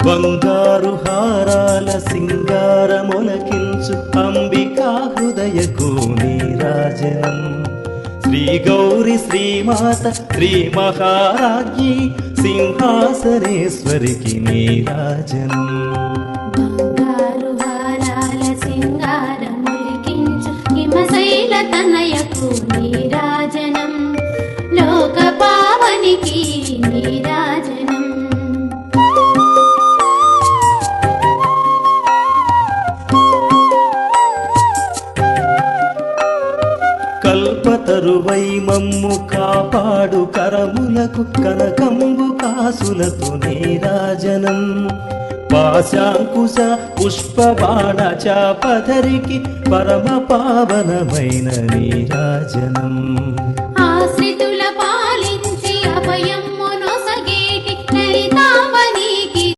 బంగారు హారాల సింగారమొలకించు అంబికా హృదయకు నీరాజనం శ్రీ గౌరి శ్రీమాత శ్రీ మహారాజ్ఞి సింహాసనేశ్వరికి నీరాజనం బంగారు హారాల సింగారమొలికించు హిమశైల తనయకు నీరాజనం లోక పావనికి నీరాజనం కల్పతరువై మమ్ము కాపాడు కరములకు కనకంబు కాసులతో నీరాజనం పాశాంకుశ పుష్పబాణ చాపధరికి పరమ పావనమైన నీరాజనం